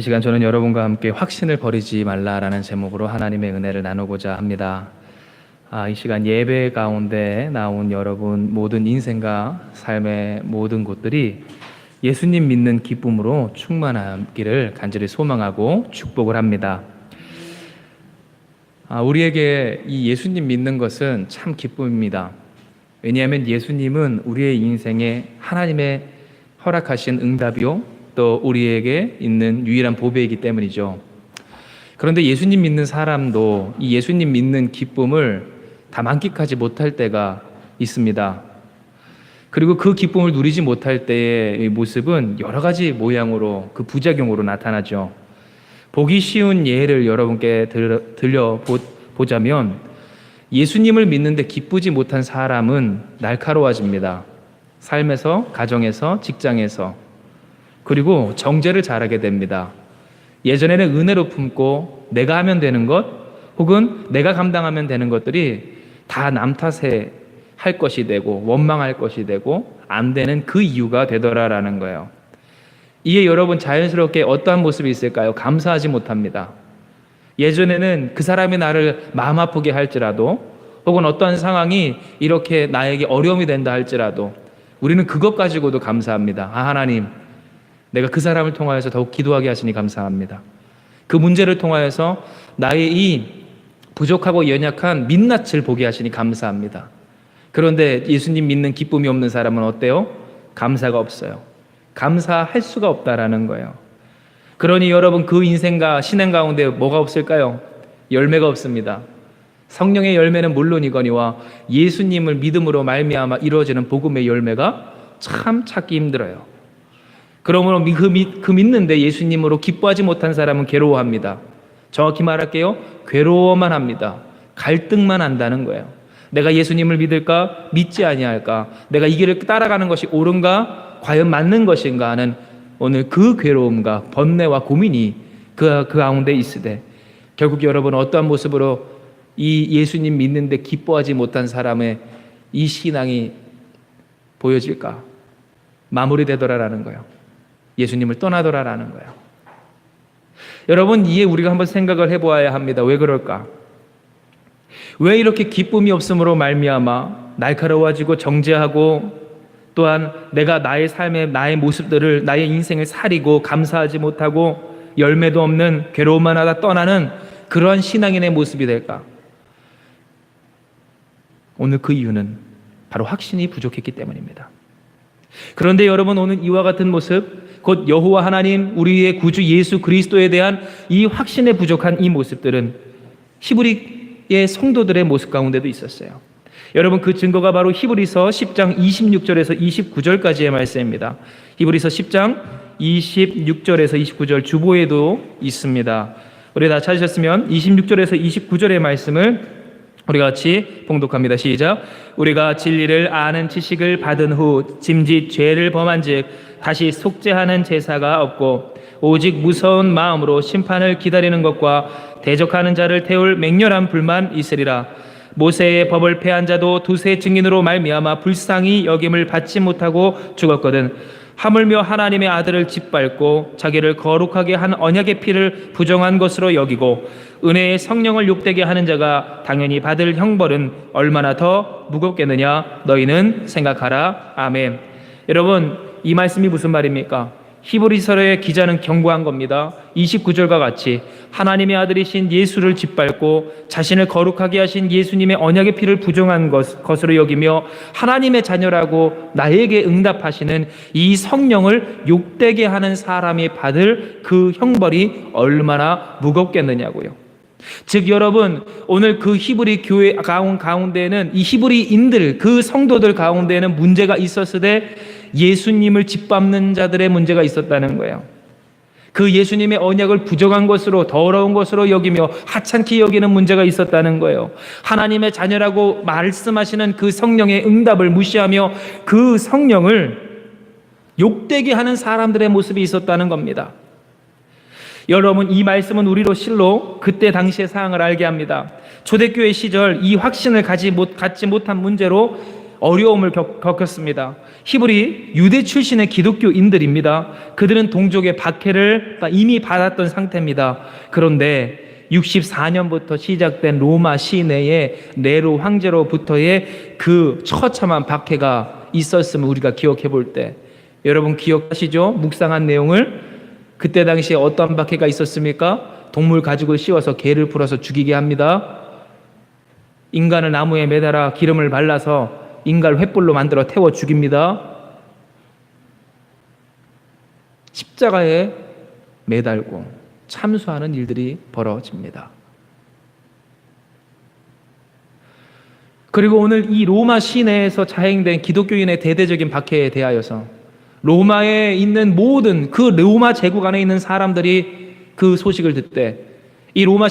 이 시간 저는 여러분과 함께 확신을 버리지 말라라는 제목으로 하나님의 은혜를 나누고자 합니다. 이 시간 예배 가운데 나온 여러분 모든 인생과 삶의 모든 곳들이 예수님 믿는 기쁨으로 충만하기를 간절히 소망하고 축복을 합니다. 우리에게 이 예수님 믿는 것은 참 기쁨입니다. 왜냐하면 예수님은 우리의 인생에 하나님의 허락하신 응답이요 또 우리에게 있는 유일한 보배이기 때문이죠. 그런데 예수님 믿는 사람도 이 예수님 믿는 기쁨을 다 만끽하지 못할 때가 있습니다. 그리고 그 기쁨을 누리지 못할 때의 모습은 여러 가지 모양으로 그 부작용으로 나타나죠. 보기 쉬운 예를 여러분께 들려보자면 예수님을 믿는데 기쁘지 못한 사람은 날카로워집니다. 삶에서, 가정에서, 직장에서, 그리고 정죄를 잘하게 됩니다. 예전에는 은혜로 품고 내가 하면 되는 것 혹은 내가 감당하면 되는 것들이 다 남 탓에 할 것이 되고 원망할 것이 되고 안 되는 그 이유가 되더라라는 거예요. 이에 여러분 자연스럽게 어떠한 모습이 있을까요? 감사하지 못합니다. 예전에는 그 사람이 나를 마음 아프게 할지라도 혹은 어떠한 상황이 이렇게 나에게 어려움이 된다 할지라도 우리는 그것 가지고도 감사합니다. 하나님, 내가 그 사람을 통하여서 더욱 기도하게 하시니 감사합니다. 그 문제를 통하여서 나의 이 부족하고 연약한 민낯을 보게 하시니 감사합니다. 그런데 예수님 믿는 기쁨이 없는 사람은 어때요? 감사가 없어요. 감사할 수가 없다라는 거예요. 그러니 여러분 그 인생과 신앙 가운데 뭐가 없을까요? 열매가 없습니다. 성령의 열매는 물론이거니와 예수님을 믿음으로 말미암아 이루어지는 복음의 열매가 참 찾기 힘들어요. 그러므로 그 믿는데 예수님으로 기뻐하지 못한 사람은 괴로워합니다. 정확히 말할게요. 괴로워만 합니다. 갈등만 한다는 거예요. 내가 예수님을 믿을까? 믿지 아니할까? 내가 이 길을 따라가는 것이 옳은가? 과연 맞는 것인가 하는 오늘 그 괴로움과 번뇌와 고민이 그 가운데 있으되 결국 여러분 어떠한 모습으로 이 예수님 믿는데 기뻐하지 못한 사람의 이 신앙이 보여질까? 마무리되더라라는 거예요. 예수님을 떠나더라라는 거예요. 여러분 이에 우리가 한번 생각을 해보아야 합니다. 왜 그럴까? 왜 이렇게 기쁨이 없음으로 말미암아 날카로워지고 정죄하고 또한 내가 나의 삶의 나의 모습들을 나의 인생을 사리고 감사하지 못하고 열매도 없는 괴로움만 하다 떠나는 그러한 신앙인의 모습이 될까? 오늘 그 이유는 바로 확신이 부족했기 때문입니다. 그런데 여러분 오늘 이와 같은 모습 곧 여호와 하나님 우리의 구주 예수 그리스도에 대한 이 확신에 부족한 이 모습들은 히브리의 성도들의 모습 가운데도 있었어요. 여러분 그 증거가 바로 히브리서 10장 26절에서 29절까지의 말씀입니다. 히브리서 10장 26절에서 29절 주보에도 있습니다. 우리 다 찾으셨으면 26절에서 29절의 말씀을 우리 같이 봉독합니다. 시작. 우리가 진리를 아는 지식을 받은 후 짐짓 죄를 범한즉 다시 속죄하는 제사가 없고 오직 무서운 마음으로 심판을 기다리는 것과 대적하는 자를 태울 맹렬한 불만 있으리라. 모세의 법을 폐한 자도 두세 증인으로 말미암아 불쌍히 여김을 받지 못하고 죽었거든. 하물며 하나님의 아들을 짓밟고 자기를 거룩하게 한 언약의 피를 부정한 것으로 여기고 은혜의 성령을 욕되게 하는 자가 당연히 받을 형벌은 얼마나 더 무겁겠느냐 너희는 생각하라. 아멘. 여러분 이 말씀이 무슨 말입니까? 히브리서의 기자는 경고한 겁니다. 29절과 같이 하나님의 아들이신 예수를 짓밟고 자신을 거룩하게 하신 예수님의 언약의 피를 부정한 것으로 여기며 하나님의 자녀라고 나에게 응답하시는 이 성령을 욕되게 하는 사람이 받을 그 형벌이 얼마나 무겁겠느냐고요. 즉 여러분 오늘 그 히브리 교회 가운데에는 이 히브리인들 그 성도들 가운데에는 문제가 있었으되 예수님을 짓밟는 자들의 문제가 있었다는 거예요. 그 예수님의 언약을 부정한 것으로 더러운 것으로 여기며 하찮게 여기는 문제가 있었다는 거예요. 하나님의 자녀라고 말씀하시는 그 성령의 응답을 무시하며 그 성령을 욕되게 하는 사람들의 모습이 있었다는 겁니다. 여러분 이 말씀은 우리로 실로 그때 당시의 상황을 알게 합니다. 초대교회 시절 이 확신을 갖지 못한 문제로 어려움을 겪었습니다. 히브리 유대 출신의 기독교인들입니다. 그들은 동족의 박해를 이미 받았던 상태입니다. 그런데 64년부터 시작된 로마 시내의 네로 황제로부터의 그 처참한 박해가 있었음을 우리가 기억해 볼 때, 여러분 기억하시죠? 묵상한 내용을. 그때 당시에 어떤 박해가 있었습니까? 동물 가죽을 씌워서 개를 풀어서 죽이게 합니다. 인간을 나무에 매달아 기름을 발라서 인간을 횃불로 만들어 태워 죽입니다. 십자가에 매달고 참수하는 일들이 벌어집니다. 그리고 오늘 이 로마 시내에서 자행된 기독교인의 대대적인 박해에 대하여서 로마에 있는 모든 그 로마 제국 안에 있는 사람들이 그 소식을 듣되, 이 로마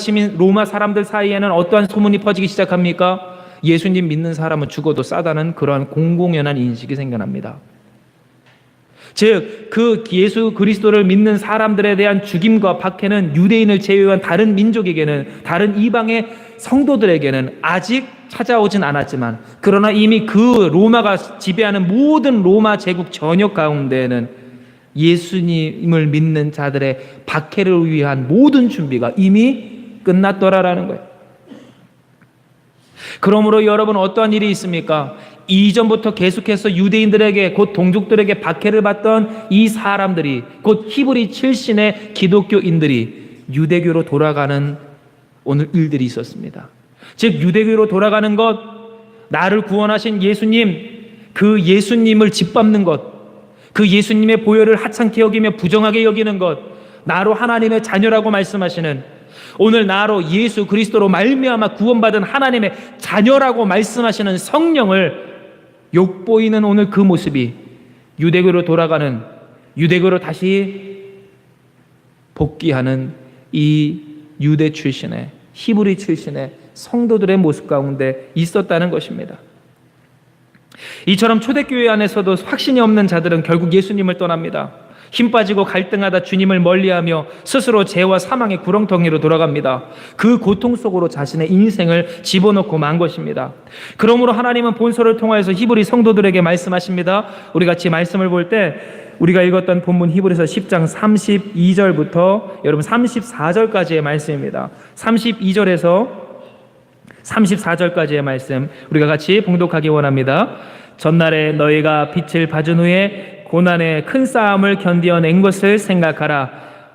사람들 사이에는 어떠한 소문이 퍼지기 시작합니까? 예수님 믿는 사람은 죽어도 싸다는 그러한 공공연한 인식이 생겨납니다. 즉, 그 예수 그리스도를 믿는 사람들에 대한 죽임과 박해는 유대인을 제외한 다른 민족에게는, 다른 이방의 성도들에게는 아직 찾아오진 않았지만, 그러나 이미 그 로마가 지배하는 모든 로마 제국 전역 가운데에는 예수님을 믿는 자들의 박해를 위한 모든 준비가 이미 끝났더라라는 거예요. 그러므로 여러분, 어떠한 일이 있습니까? 이전부터 계속해서 유대인들에게, 곧 동족들에게 박해를 받던 이 사람들이, 곧 히브리 출신의 기독교인들이 유대교로 돌아가는 오늘 일들이 있었습니다. 즉, 유대교로 돌아가는 것, 나를 구원하신 예수님, 그 예수님을 짓밟는 것, 그 예수님의 보혈을 하찮게 여기며 부정하게 여기는 것, 나로 하나님의 자녀라고 말씀하시는, 오늘 나로 예수 그리스도로 말미암아 구원받은 하나님의 자녀라고 말씀하시는 성령을 욕보이는 오늘 그 모습이 유대교로 돌아가는, 유대교로 다시 복귀하는 이 유대 출신의, 히브리 출신의 성도들의 모습 가운데 있었다는 것입니다. 이처럼 초대교회 안에서도 확신이 없는 자들은 결국 예수님을 떠납니다. 힘 빠지고 갈등하다 주님을 멀리하며 스스로 죄와 사망의 구렁텅이로 돌아갑니다. 그 고통 속으로 자신의 인생을 집어넣고 만 것입니다. 그러므로 하나님은 본서를 통하여서 히브리 성도들에게 말씀하십니다. 우리 같이 말씀을 볼 때 우리가 읽었던 본문 히브리서 10장 32절부터 여러분 34절까지의 말씀입니다. 32절에서 34절까지의 말씀 우리가 같이 봉독하기 원합니다. 전날에 너희가 빛을 받은 후에 고난의 큰 싸움을 견디어낸 것을 생각하라.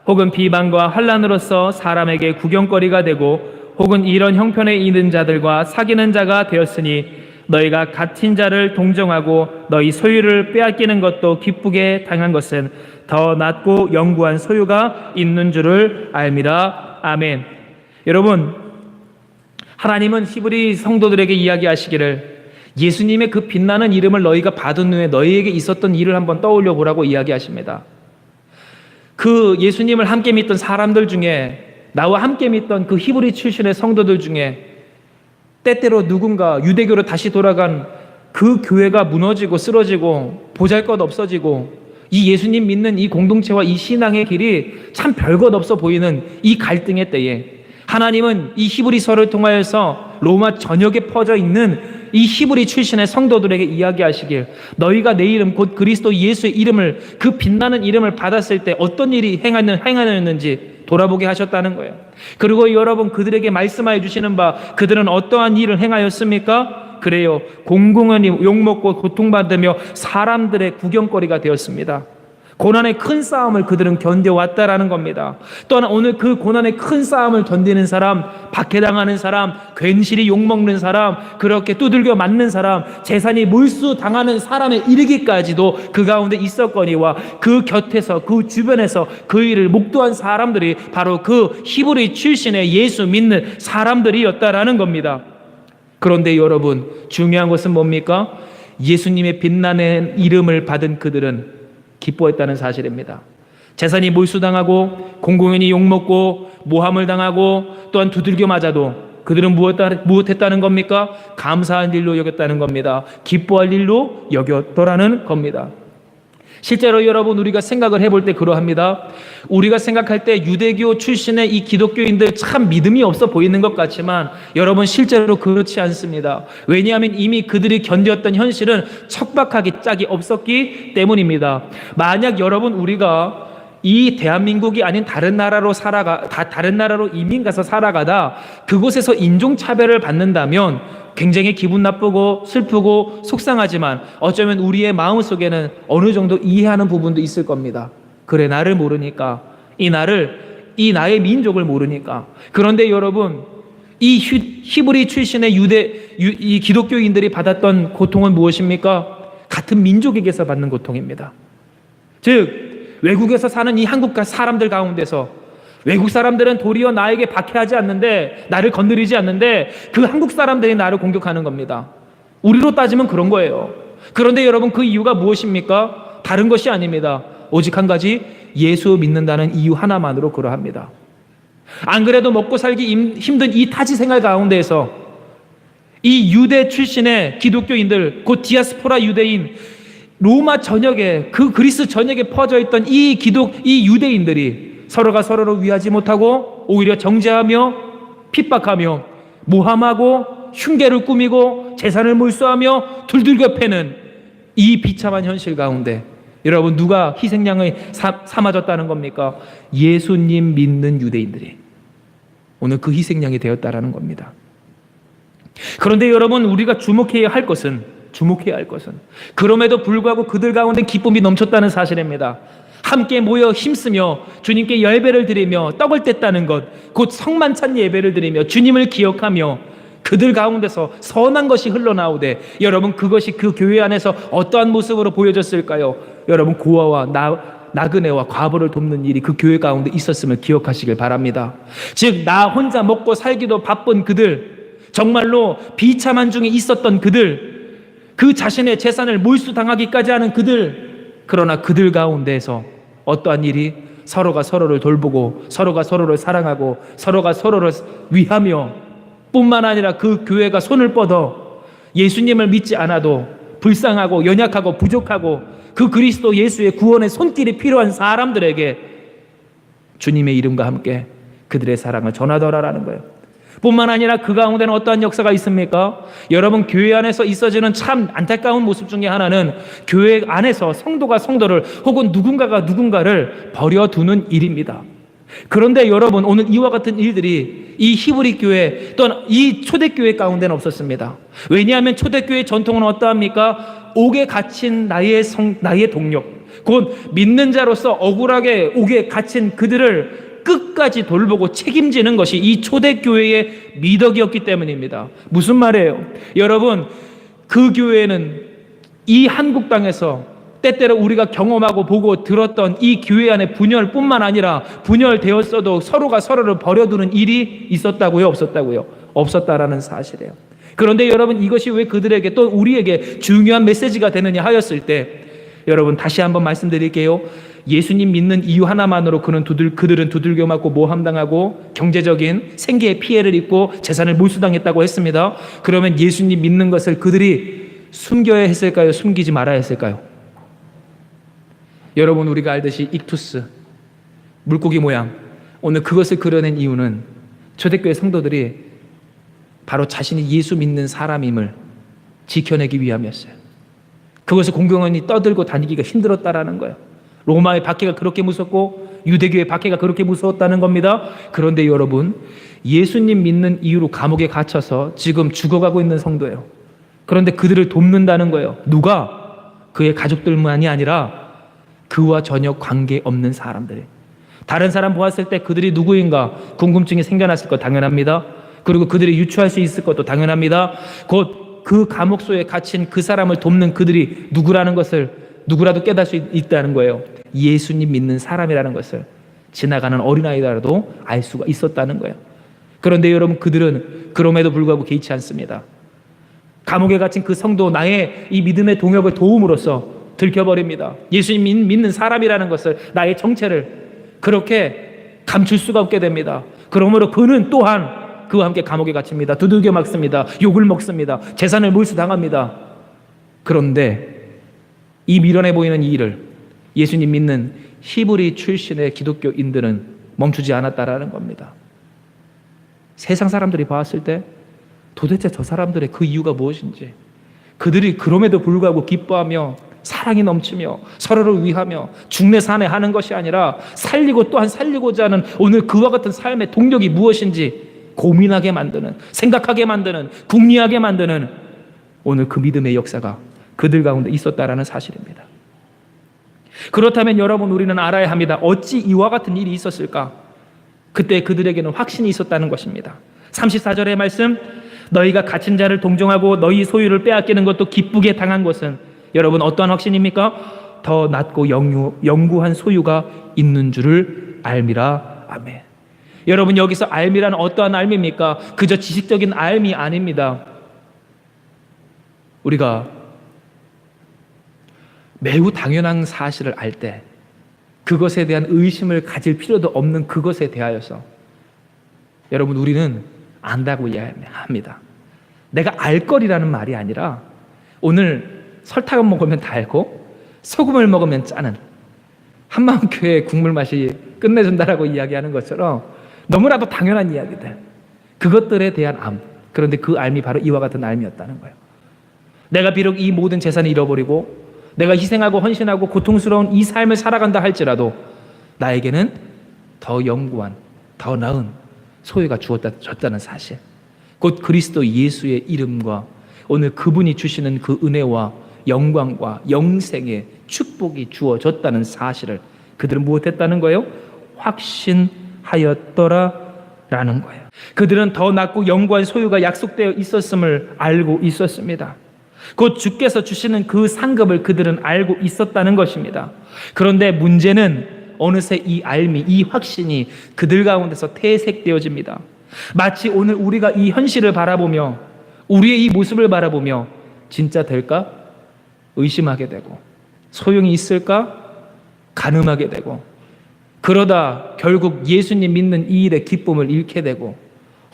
혹은 비방과 환난으로서 사람에게 구경거리가 되고 혹은 이런 형편에 있는 자들과 사귀는 자가 되었으니 너희가 갇힌 자를 동정하고 너희 소유를 빼앗기는 것도 기쁘게 당한 것은 더 낫고 영구한 소유가 있는 줄을 알미라. 아멘. 여러분, 하나님은 히브리 성도들에게 이야기하시기를 예수님의 그 빛나는 이름을 너희가 받은 후에 너희에게 있었던 일을 한번 떠올려 보라고 이야기하십니다. 그 예수님을 함께 믿던 사람들 중에, 나와 함께 믿던 그 히브리 출신의 성도들 중에 때때로 누군가 유대교로 다시 돌아간 그 교회가 무너지고 쓰러지고 보잘것 없어지고 이 예수님 믿는 이 공동체와 이 신앙의 길이 참 별것 없어 보이는 이 갈등의 때에 하나님은 이 히브리서를 통하여서 로마 전역에 퍼져 있는 이 히브리 출신의 성도들에게 이야기하시길, 너희가 내 이름 곧 그리스도 예수의 이름을, 그 빛나는 이름을 받았을 때 어떤 일이 행하였는지 돌아보게 하셨다는 거예요. 그리고 여러분, 그들에게 말씀하여 주시는 바, 그들은 어떠한 일을 행하였습니까? 그래요, 공공연히 욕먹고 고통받으며 사람들의 구경거리가 되었습니다. 고난의 큰 싸움을 그들은 견뎌왔다라는 겁니다. 또한 오늘 그 고난의 큰 싸움을 견디는 사람, 박해당하는 사람, 괜시리 욕먹는 사람, 그렇게 두들겨 맞는 사람, 재산이 몰수당하는 사람에 이르기까지도 그 가운데 있었거니와 그 곁에서, 그 주변에서 그 일을 목도한 사람들이 바로 그 히브리 출신의 예수 믿는 사람들이었다라는 겁니다. 그런데 여러분, 중요한 것은 뭡니까? 예수님의 빛나는 이름을 받은 그들은 기뻐했다는 사실입니다. 재산이 몰수당하고 공공연히 욕먹고 모함을 당하고 또한 두들겨 맞아도 그들은 무엇했다는 겁니까? 감사한 일로 여겼다는 겁니다. 기뻐할 일로 여겼더라는 겁니다. 실제로 여러분 우리가 생각을 해볼 때 그러합니다. 우리가 생각할 때 유대교 출신의 이 기독교인들 참 믿음이 없어 보이는 것 같지만 여러분 실제로 그렇지 않습니다. 왜냐하면 이미 그들이 견뎠던 현실은 척박하기 짝이 없었기 때문입니다. 만약 여러분 우리가 이 대한민국이 아닌 다른 나라로 다른 나라로 이민 가서 살아가다 그곳에서 인종차별을 받는다면 굉장히 기분 나쁘고 슬프고 속상하지만 어쩌면 우리의 마음속에는 어느 정도 이해하는 부분도 있을 겁니다. 그래, 나를 모르니까, 이 나의 민족을 모르니까. 그런데 여러분, 이 히브리 출신의 이 기독교인들이 받았던 고통은 무엇입니까? 같은 민족에게서 받는 고통입니다. 즉 외국에서 사는 이 한국 사람들 가운데서 외국 사람들은 도리어 나에게 박해하지 않는데, 나를 건드리지 않는데 그 한국 사람들이 나를 공격하는 겁니다. 우리로 따지면 그런 거예요. 그런데 여러분, 그 이유가 무엇입니까? 다른 것이 아닙니다. 오직 한 가지, 예수 믿는다는 이유 하나만으로 그러합니다. 안 그래도 먹고 살기 힘든 이 타지 생활 가운데에서 이 유대 출신의 기독교인들, 곧 디아스포라 유대인, 로마 전역에, 그 그리스 전역에 퍼져 있던 이 유대인들이 서로가 서로를 위하지 못하고 오히려 정죄하며 핍박하며 모함하고 흉계를 꾸미고 재산을 몰수하며 둘둘겨 패는 이 비참한 현실 가운데 여러분, 누가 희생양을 삼아졌다는 겁니까? 예수님 믿는 유대인들이 오늘 그 희생양이 되었다라는 겁니다. 그런데 여러분, 우리가 주목해야 할 것은 그럼에도 불구하고 그들 가운데 기쁨이 넘쳤다는 사실입니다. 함께 모여 힘쓰며 주님께 열배를 드리며 떡을 뗐다는 것, 곧 성만찬 예배를 드리며 주님을 기억하며 그들 가운데서 선한 것이 흘러나오되, 여러분, 그것이 그 교회 안에서 어떠한 모습으로 보여졌을까요? 여러분, 고아와 나그네와 과부를 돕는 일이 그 교회 가운데 있었음을 기억하시길 바랍니다. 즉, 나 혼자 먹고 살기도 바쁜 그들, 정말로 비참한 중에 있었던 그들, 그 자신의 재산을 몰수당하기까지 하는 그들, 그러나 그들 가운데에서 어떠한 일이 서로가 서로를 돌보고 서로가 서로를 사랑하고 서로가 서로를 위하며, 뿐만 아니라 그 교회가 손을 뻗어 예수님을 믿지 않아도 불쌍하고 연약하고 부족하고 그 그리스도 예수의 구원의 손길이 필요한 사람들에게 주님의 이름과 함께 그들의 사랑을 전하더라라는 거예요. 뿐만 아니라 그 가운데는 어떠한 역사가 있습니까? 여러분, 교회 안에서 있어지는 참 안타까운 모습 중에 하나는 교회 안에서 성도가 성도를 혹은 누군가가 누군가를 버려두는 일입니다. 그런데 여러분, 오늘 이와 같은 일들이 이 히브리 교회 또는 이 초대교회 가운데는 없었습니다. 왜냐하면 초대교회의 전통은 어떠합니까? 옥에 갇힌 나의 동력, 곧 믿는 자로서 억울하게 옥에 갇힌 그들을 끝까지 돌보고 책임지는 것이 이 초대교회의 미덕이었기 때문입니다. 무슨 말이에요? 여러분, 그 교회는 이 한국 땅에서 때때로 우리가 경험하고 보고 들었던 이 교회 안에 분열뿐만 아니라 분열되었어도 서로가 서로를 버려두는 일이 있었다고요? 없었다고요? 없었다라는 사실이에요. 그런데 여러분, 이것이 왜 그들에게 또 우리에게 중요한 메시지가 되느냐 하였을 때, 여러분, 다시 한번 말씀드릴게요. 예수님 믿는 이유 하나만으로 그들은 두들겨 맞고 모함당하고 경제적인 생계의 피해를 입고 재산을 몰수당했다고 했습니다. 그러면 예수님 믿는 것을 그들이 숨겨야 했을까요? 숨기지 말아야 했을까요? 여러분, 우리가 알듯이 익투스, 물고기 모양, 오늘 그것을 그려낸 이유는 초대교회 성도들이 바로 자신이 예수 믿는 사람임을 지켜내기 위함이었어요. 그것을 공공연히 떠들고 다니기가 힘들었다라는 거예요. 로마의 박해가 그렇게 무섭고 유대교의 박해가 그렇게 무서웠다는 겁니다. 그런데 여러분, 예수님 믿는 이유로 감옥에 갇혀서 지금 죽어가고 있는 성도예요. 그런데 그들을 돕는다는 거예요. 누가? 그의 가족들만이 아니라 그와 전혀 관계없는 사람들이. 다른 사람 보았을 때 그들이 누구인가 궁금증이 생겨났을 것 당연합니다. 그리고 그들이 유추할 수 있을 것도 당연합니다. 곧 그 감옥소에 갇힌 그 사람을 돕는 그들이 누구라는 것을 누구라도 깨달을 수 있다는 거예요. 예수님 믿는 사람이라는 것을 지나가는 어린아이라도 알 수가 있었다는 거예요. 그런데 여러분, 그들은 그럼에도 불구하고 개의치 않습니다. 감옥에 갇힌 그 성도, 나의 이 믿음의 동역을 도움으로써 들켜버립니다. 예수님 믿는 사람이라는 것을, 나의 정체를 그렇게 감출 수가 없게 됩니다. 그러므로 그는 또한 그와 함께 감옥에 갇힙니다. 두들겨 맞습니다. 욕을 먹습니다. 재산을 몰수당합니다. 그런데 이 미련해 보이는 이 일을 예수님 믿는 히브리 출신의 기독교인들은 멈추지 않았다라는 겁니다. 세상 사람들이 봤을 때 도대체 저 사람들의 그 이유가 무엇인지, 그들이 그럼에도 불구하고 기뻐하며 사랑이 넘치며 서로를 위하며 중내산해 하는 것이 아니라 살리고 또한 살리고자 하는 오늘 그와 같은 삶의 동력이 무엇인지 고민하게 만드는, 생각하게 만드는, 궁리하게 만드는 오늘 그 믿음의 역사가 그들 가운데 있었다라는 사실입니다. 그렇다면 여러분, 우리는 알아야 합니다. 어찌 이와 같은 일이 있었을까? 그때 그들에게는 확신이 있었다는 것입니다. 34절의 말씀, 너희가 갇힌 자를 동정하고 너희 소유를 빼앗기는 것도 기쁘게 당한 것은, 여러분 어떠한 확신입니까? 더 낮고 영구한 소유가 있는 줄을 알미라. 아멘. 여러분, 여기서 알미라는 어떠한 알미입니까? 그저 지식적인 알미 아닙니다. 우리가 매우 당연한 사실을 알 때 그것에 대한 의심을 가질 필요도 없는 그것에 대하여서 여러분, 우리는 안다고 이야기합니다. 내가 알 거리라는 말이 아니라 오늘 설탕을 먹으면 달고 소금을 먹으면 짜는 한마음교회 국물 맛이 끝내준다라고 이야기하는 것처럼 너무나도 당연한 이야기들, 그것들에 대한 암, 그런데 그 알미 바로 이와 같은 알미였다는 거예요. 내가 비록 이 모든 재산을 잃어버리고 내가 희생하고 헌신하고 고통스러운 이 삶을 살아간다 할지라도 나에게는 더 영구한, 더 나은 소유가 주어졌다는 사실, 곧 그리스도 예수의 이름과 오늘 그분이 주시는 그 은혜와 영광과 영생의 축복이 주어졌다는 사실을 그들은 무엇했다는 거예요? 확신하였더라라는 거예요. 그들은 더 낮고 영구한 소유가 약속되어 있었음을 알고 있었습니다. 곧 주께서 주시는 그 상급을 그들은 알고 있었다는 것입니다. 그런데 문제는 어느새 이 알미, 이 확신이 그들 가운데서 퇴색되어집니다. 마치 오늘 우리가 이 현실을 바라보며 우리의 이 모습을 바라보며 진짜 될까? 의심하게 되고, 소용이 있을까? 가늠하게 되고, 그러다 결국 예수님 믿는 이 일의 기쁨을 잃게 되고,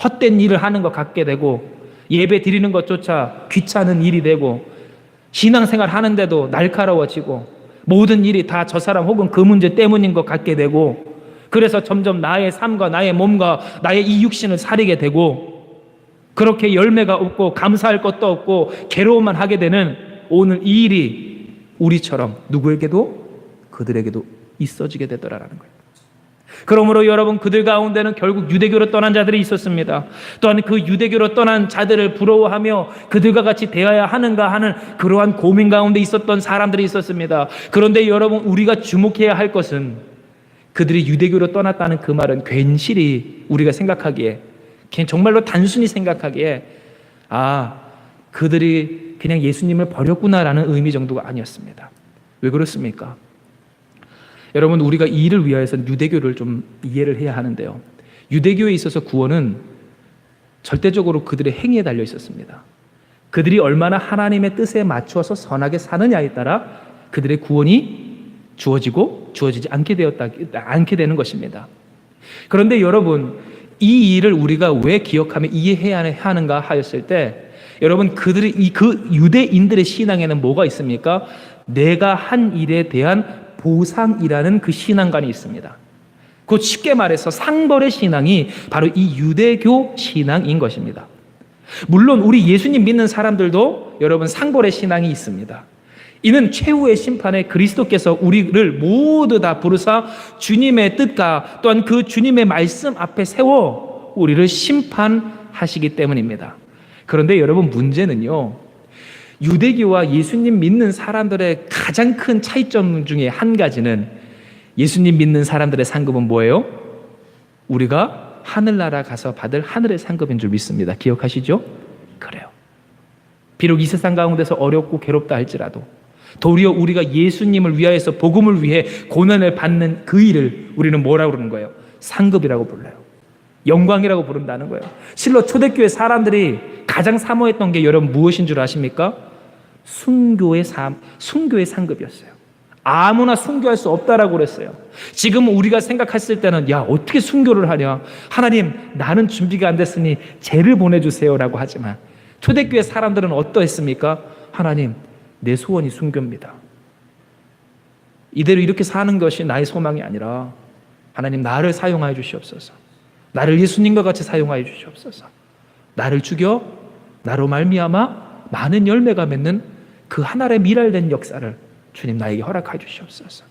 헛된 일을 하는 것 같게 되고, 예배 드리는 것조차 귀찮은 일이 되고, 신앙생활 하는데도 날카로워지고, 모든 일이 다 저 사람 혹은 그 문제 때문인 것 같게 되고, 그래서 점점 나의 삶과 나의 몸과 나의 이 육신을 사리게 되고, 그렇게 열매가 없고 감사할 것도 없고 괴로움만 하게 되는 오늘 이 일이 우리처럼 누구에게도 그들에게도 있어지게 되더라라는 거예요. 그러므로 여러분, 그들 가운데는 결국 유대교로 떠난 자들이 있었습니다. 또한 그 유대교로 떠난 자들을 부러워하며 그들과 같이 되어야 하는가 하는 그러한 고민 가운데 있었던 사람들이 있었습니다. 그런데 여러분, 우리가 주목해야 할 것은 그들이 유대교로 떠났다는 그 말은 괜시리 우리가 생각하기에, 그냥 정말로 단순히 생각하기에 그들이 그냥 예수님을 버렸구나라는 의미 정도가 아니었습니다. 왜 그렇습니까? 여러분, 우리가 이 일을 위하여서 유대교를 좀 이해를 해야 하는데요, 유대교에 있어서 구원은 절대적으로 그들의 행위에 달려 있었습니다. 그들이 얼마나 하나님의 뜻에 맞추어서 선하게 사느냐에 따라 그들의 구원이 주어지고 주어지지 않게 되는 것입니다. 그런데 여러분, 이 일을 우리가 왜 기억하며 이해해야 하는가 하였을 때, 여러분, 그들이 그 유대인들의 신앙에는 뭐가 있습니까? 내가 한 일에 대한 보상이라는 그 신앙관이 있습니다. 곧 쉽게 말해서 상벌의 신앙이 바로 이 유대교 신앙인 것입니다. 물론 우리 예수님 믿는 사람들도 여러분 상벌의 신앙이 있습니다. 이는 최후의 심판에 그리스도께서 우리를 모두 다 부르사 주님의 뜻과 또한 그 주님의 말씀 앞에 세워 우리를 심판하시기 때문입니다. 그런데 여러분, 문제는요, 유대교와 예수님 믿는 사람들의 가장 큰 차이점 중에 한 가지는, 예수님 믿는 사람들의 상급은 뭐예요? 우리가 하늘나라 가서 받을 하늘의 상급인 줄 믿습니다. 기억하시죠? 그래요. 비록 이 세상 가운데서 어렵고 괴롭다 할지라도 도리어 우리가 예수님을 위하여서 복음을 위해 고난을 받는 그 일을 우리는 뭐라고 그러는 거예요? 상급이라고 불러요. 영광이라고 부른다는 거예요. 실로 초대교회 사람들이 가장 사모했던 게 여러분 무엇인 줄 아십니까? 순교의 상급이었어요. 아무나 순교할 수 없다라고 그랬어요. 지금 우리가 생각했을 때는 어떻게 순교를 하냐, 하나님 나는 준비가 안 됐으니 쟤를 보내주세요라고 하지만, 초대교회 사람들은 어떠했습니까? 하나님, 내 소원이 순교입니다. 이대로 이렇게 사는 것이 나의 소망이 아니라 하나님 나를 사용하여 주시옵소서. 나를 예수님과 같이 사용하여 주시옵소서. 나를 죽여 나로 말미암아 많은 열매가 맺는 그 하나의 미랄된 역사를 주님 나에게 허락하여 주시옵소서.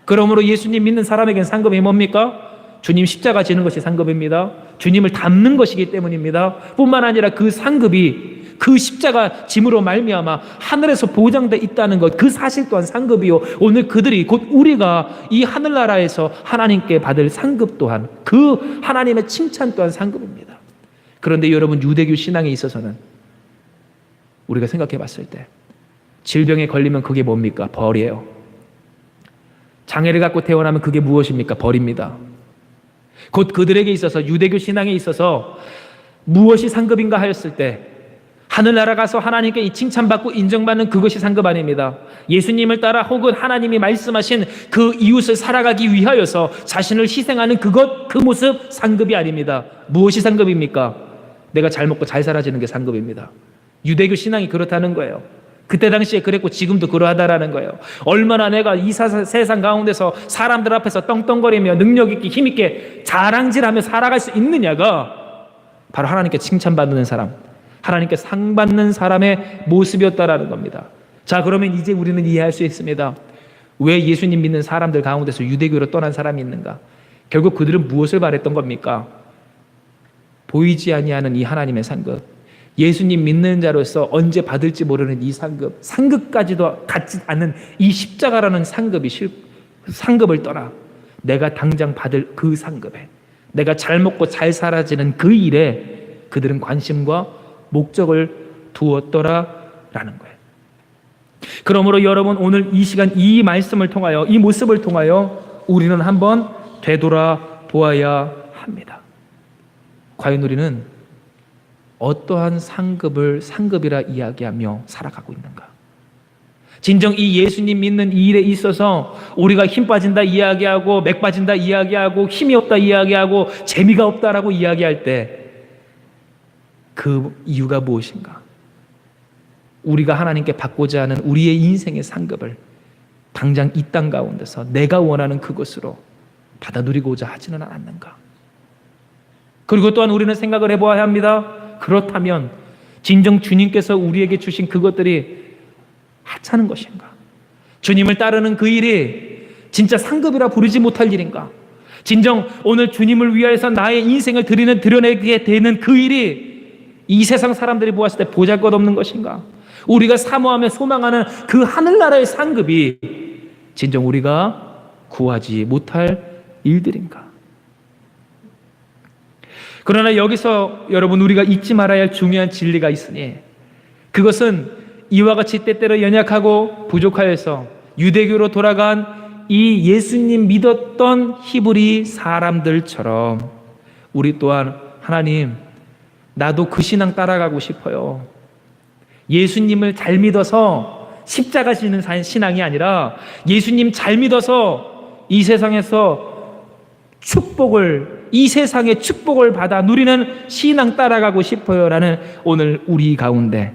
그러므로 예수님 믿는 사람에겐 상급이 뭡니까? 주님 십자가 지는 것이 상급입니다. 주님을 닮는 것이기 때문입니다. 뿐만 아니라 그 상급이 그 십자가 짐으로 말미암아 하늘에서 보장돼 있다는 것, 그 사실 또한 상급이요, 오늘 그들이 곧 우리가 이 하늘나라에서 하나님께 받을 상급 또한, 그 하나님의 칭찬 또한 상급입니다. 그런데 여러분, 유대교 신앙에 있어서는 우리가 생각해 봤을 때 질병에 걸리면 그게 뭡니까? 벌이에요. 장애를 갖고 태어나면 그게 무엇입니까? 벌입니다. 곧 그들에게 있어서, 유대교 신앙에 있어서 무엇이 상급인가 하였을 때 하늘나라 가서 하나님께 이 칭찬받고 인정받는 그것이 상급 아닙니다. 예수님을 따라 혹은 하나님이 말씀하신 그 이웃을 살아가기 위하여서 자신을 희생하는 그것, 그 모습 상급이 아닙니다. 무엇이 상급입니까? 내가 잘 먹고 잘 살아지는 게 상급입니다. 유대교 신앙이 그렇다는 거예요. 그때 당시에 그랬고 지금도 그러하다라는 거예요. 얼마나 내가 이 세상 가운데서 사람들 앞에서 떵떵거리며 능력 있게 힘 있게 자랑질하며 살아갈 수 있느냐가 바로 하나님께 칭찬받는 사람, 하나님께 상 받는 사람의 모습이었다라는 겁니다. 자, 그러면 이제 우리는 이해할 수 있습니다. 왜 예수님 믿는 사람들 가운데서 유대교로 떠난 사람이 있는가? 결국 그들은 무엇을 바랬던 겁니까? 보이지 아니하는 이 하나님의 상급, 예수님 믿는 자로서 언제 받을지 모르는 이 상급, 상급까지도 갖지 않는 이 십자가라는 상급을 떠나 내가 당장 받을 그 상급에, 내가 잘 먹고 잘 살아지는 그 일에 그들은 관심과 목적을 두었더라라는 거예요. 그러므로 여러분, 오늘 이 시간 이 말씀을 통하여, 이 모습을 통하여 우리는 한번 되돌아보아야 합니다. 과연 우리는 어떠한 상급을 상급이라 이야기하며 살아가고 있는가? 진정 이 예수님 믿는 이 일에 있어서 우리가 힘 빠진다 이야기하고 맥 빠진다 이야기하고 힘이 없다 이야기하고 재미가 없다라고 이야기할 때 그 이유가 무엇인가? 우리가 하나님께 받고자 하는 우리의 인생의 상급을 당장 이 땅 가운데서 내가 원하는 그것으로 받아 누리고자 하지는 않는가? 그리고 또한 우리는 생각을 해보아야 합니다. 그렇다면 진정 주님께서 우리에게 주신 그것들이 하찮은 것인가? 주님을 따르는 그 일이 진짜 상급이라 부르지 못할 일인가? 진정 오늘 주님을 위하여서 나의 인생을 드러내게 되는 그 일이 이 세상 사람들이 보았을 때 보잘것없는 것인가? 우리가 사모하며 소망하는 그 하늘나라의 상급이 진정 우리가 구하지 못할 일들인가? 그러나 여기서 여러분, 우리가 잊지 말아야 할 중요한 진리가 있으니 그것은 이와 같이 때때로 연약하고 부족하여서 유대교로 돌아간 이 예수님 믿었던 히브리 사람들처럼 우리 또한 하나님, 나도 그 신앙 따라가고 싶어요. 예수님을 잘 믿어서 십자가 지는 신앙이 아니라 예수님 잘 믿어서 이 세상에서 이 세상의 축복을 받아 누리는 신앙 따라가고 싶어요라는 오늘 우리 가운데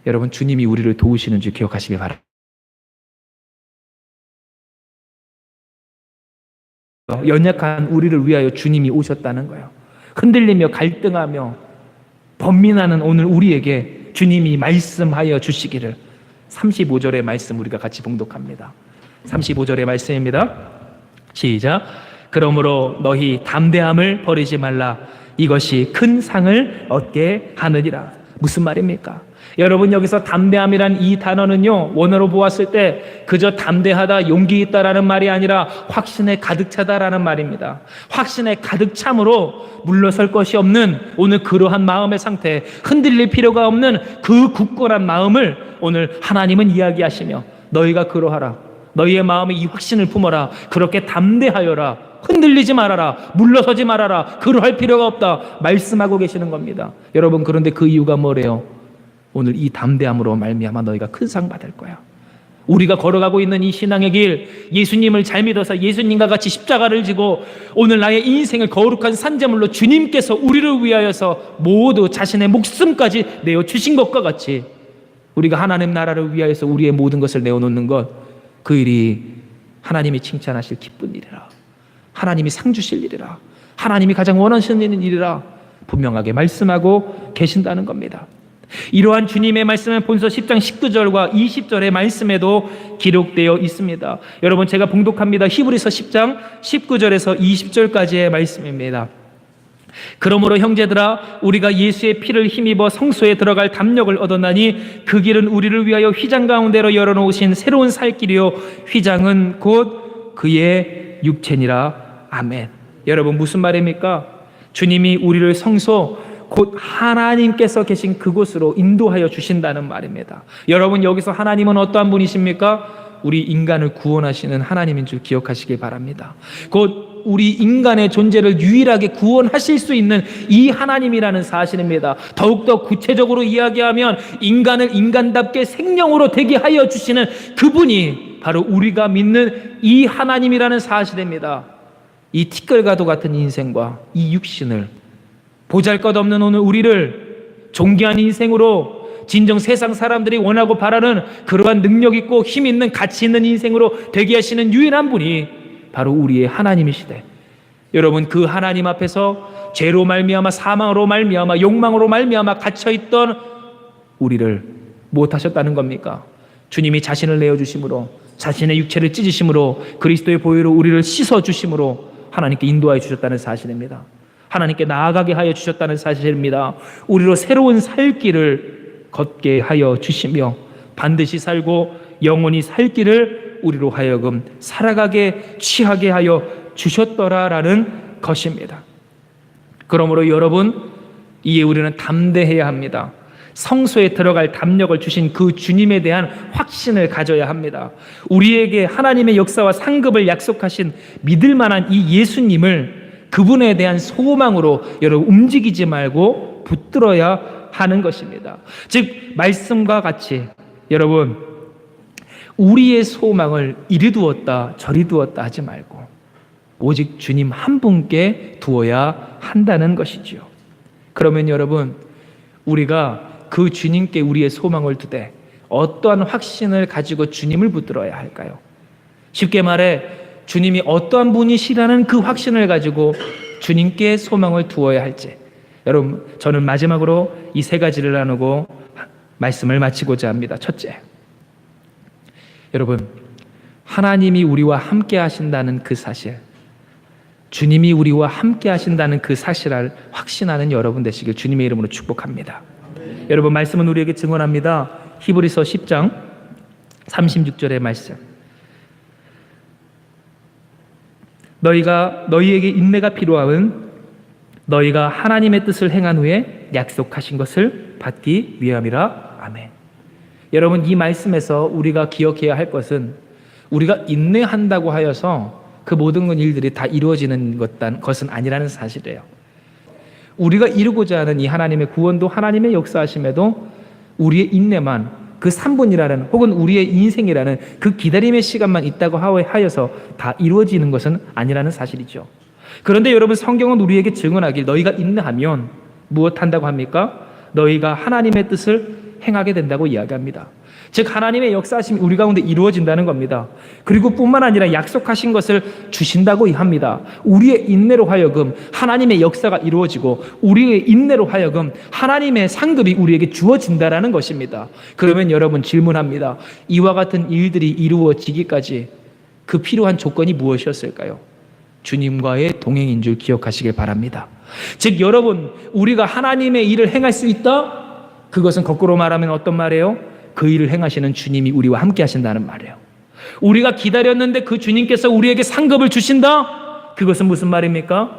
여러분, 주님이 우리를 도우시는 줄 기억하시길 바랍니다. 연약한 우리를 위하여 주님이 오셨다는 거예요. 흔들리며 갈등하며 번민하는 오늘 우리에게 주님이 말씀하여 주시기를, 35절의 말씀 우리가 같이 봉독합니다. 35절의 말씀입니다. 시작. 그러므로 너희 담대함을 버리지 말라. 이것이 큰 상을 얻게 하느니라. 무슨 말입니까? 여러분, 여기서 담대함이란 이 단어는요, 원어로 보았을 때 그저 담대하다, 용기 있다라는 말이 아니라 확신에 가득 차다라는 말입니다. 확신에 가득 참으로 물러설 것이 없는 오늘 그러한 마음의 상태, 흔들릴 필요가 없는 그 굳건한 마음을 오늘 하나님은 이야기하시며, 너희가 그러하라, 너희의 마음에 이 확신을 품어라, 그렇게 담대하여라, 흔들리지 말아라, 물러서지 말아라, 그러할 필요가 없다 말씀하고 계시는 겁니다. 여러분, 그런데 그 이유가 뭐래요? 오늘 이 담대함으로 말미암아 너희가 큰 상 받을 거야. 우리가 걸어가고 있는 이 신앙의 길, 예수님을 잘 믿어서 예수님과 같이 십자가를 지고 오늘 나의 인생을 거룩한 산재물로 주님께서 우리를 위하여서 모두 자신의 목숨까지 내어주신 것과 같이 우리가 하나님 나라를 위하여서 우리의 모든 것을 내어놓는 것, 그 일이 하나님이 칭찬하실 기쁜 일이라, 하나님이 상 주실 일이라, 하나님이 가장 원하시는 일이라 분명하게 말씀하고 계신다는 겁니다. 이러한 주님의 말씀은 본서 10장 19절과 20절의 말씀에도 기록되어 있습니다. 여러분, 제가 봉독합니다. 히브리서 10장 19절에서 20절까지의 말씀입니다. 그러므로 형제들아, 우리가 예수의 피를 힘입어 성소에 들어갈 담력을 얻었나니 그 길은 우리를 위하여 휘장 가운데로 열어놓으신 새로운 살 길이요 휘장은 곧 그의 육체니라. 아멘. 여러분, 무슨 말입니까? 주님이 우리를 성소, 곧 하나님께서 계신 그곳으로 인도하여 주신다는 말입니다. 여러분, 여기서 하나님은 어떠한 분이십니까? 우리 인간을 구원하시는 하나님인 줄 기억하시기 바랍니다. 곧 우리 인간의 존재를 유일하게 구원하실 수 있는 이 하나님이라는 사실입니다. 더욱더 구체적으로 이야기하면 인간을 인간답게 생명으로 되게 하여 주시는 그분이 바로 우리가 믿는 이 하나님이라는 사실입니다. 이 티끌과도 같은 인생과 이 육신을, 보잘것없는 오늘 우리를 존귀한 인생으로, 진정 세상 사람들이 원하고 바라는 그러한 능력 있고 힘 있는 가치 있는 인생으로 되게 하시는 유일한 분이 바로 우리의 하나님이시되, 여러분, 그 하나님 앞에서 죄로 말미암아, 사망으로 말미암아, 욕망으로 말미암아 갇혀있던 우리를 무엇하셨다는 겁니까? 주님이 자신을 내어주심으로, 자신의 육체를 찢으심으로, 그리스도의 보혈로 우리를 씻어주심으로 하나님께 인도하여 주셨다는 사실입니다. 하나님께 나아가게 하여 주셨다는 사실입니다. 우리로 새로운 살 길을 걷게 하여 주시며 반드시 살고 영원히 살 길을 우리로 하여금 살아가게 취하게 하여 주셨더라라는 것입니다. 그러므로 여러분, 이에 우리는 담대해야 합니다. 성소에 들어갈 담력을 주신 그 주님에 대한 확신을 가져야 합니다. 우리에게 하나님의 역사와 상급을 약속하신 믿을 만한 이 예수님을, 그분에 대한 소망으로 여러분 움직이지 말고 붙들어야 하는 것입니다. 즉, 말씀과 같이 여러분, 우리의 소망을 이리 두었다 저리 두었다 하지 말고 오직 주님 한 분께 두어야 한다는 것이지요. 그러면 여러분, 우리가 그 주님께 우리의 소망을 두되 어떠한 확신을 가지고 주님을 붙들어야 할까요? 쉽게 말해, 주님이 어떠한 분이시라는 그 확신을 가지고 주님께 소망을 두어야 할지, 여러분, 저는 마지막으로 이 세 가지를 나누고 말씀을 마치고자 합니다. 첫째, 여러분, 하나님이 우리와 함께 하신다는 그 사실, 주님이 우리와 함께 하신다는 그 사실을 확신하는 여러분 되시길 주님의 이름으로 축복합니다. 여러분, 말씀은 우리에게 증언합니다. 히브리서 10장 36절의 말씀, 너희에게 인내가 필요함은 너희가 하나님의 뜻을 행한 후에 약속하신 것을 받기 위함이라. 아멘. 여러분, 이 말씀에서 우리가 기억해야 할 것은 우리가 인내한다고 하여서 그 모든 일들이 다 이루어지는 것은 아니라는 사실이에요. 우리가 이루고자 하는 이 하나님의 구원도, 하나님의 역사하심에도 우리의 인내만, 그 3분이라는 혹은 우리의 인생이라는 그 기다림의 시간만 있다고 하여서 다 이루어지는 것은 아니라는 사실이죠. 그런데 여러분, 성경은 우리에게 증언하길 너희가 인내하면 무엇한다고 합니까? 너희가 하나님의 뜻을 행하게 된다고 이야기합니다. 즉, 하나님의 역사하심이 우리 가운데 이루어진다는 겁니다. 그리고 뿐만 아니라 약속하신 것을 주신다고 합니다. 우리의 인내로 하여금 하나님의 역사가 이루어지고 우리의 인내로 하여금 하나님의 상급이 우리에게 주어진다라는 것입니다. 그러면 여러분, 질문합니다. 이와 같은 일들이 이루어지기까지 그 필요한 조건이 무엇이었을까요? 주님과의 동행인 줄 기억하시길 바랍니다. 즉, 여러분, 우리가 하나님의 일을 행할 수 있다? 그것은 거꾸로 말하면 어떤 말이에요? 그 일을 행하시는 주님이 우리와 함께 하신다는 말이에요. 우리가 기다렸는데 그 주님께서 우리에게 상급을 주신다? 그것은 무슨 말입니까?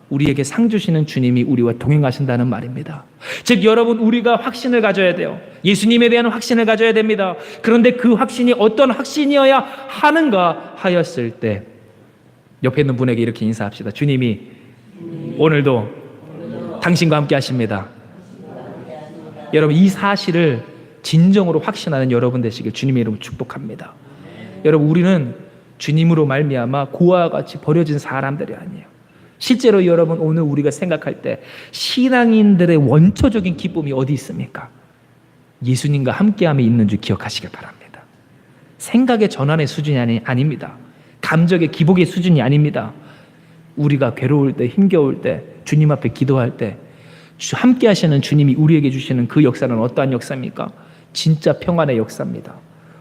우리에게 상 주시는 주님이 우리와 동행하신다는 말입니다. 즉, 여러분, 우리가 확신을 가져야 돼요. 예수님에 대한 확신을 가져야 됩니다. 그런데 그 확신이 어떤 확신이어야 하는가 하였을 때 옆에 있는 분에게 이렇게 인사합시다. 주님이 오늘도 당신과 함께 하십니다. 여러분, 이 사실을 진정으로 확신하는 여러분 되시길 주님의 이름으로 축복합니다. 여러분, 우리는 주님으로 말미암아 고아와 같이 버려진 사람들이 아니에요. 실제로 여러분, 오늘 우리가 생각할 때 신앙인들의 원초적인 기쁨이 어디 있습니까? 예수님과 함께함에 있는 줄 기억하시길 바랍니다. 생각의 전환의 수준이 아닙니다. 감정의 기복의 수준이 아닙니다. 우리가 괴로울 때, 힘겨울 때, 주님 앞에 기도할 때 함께 하시는 주님이 우리에게 주시는 그 역사는 어떠한 역사입니까? 진짜 평안의 역사입니다.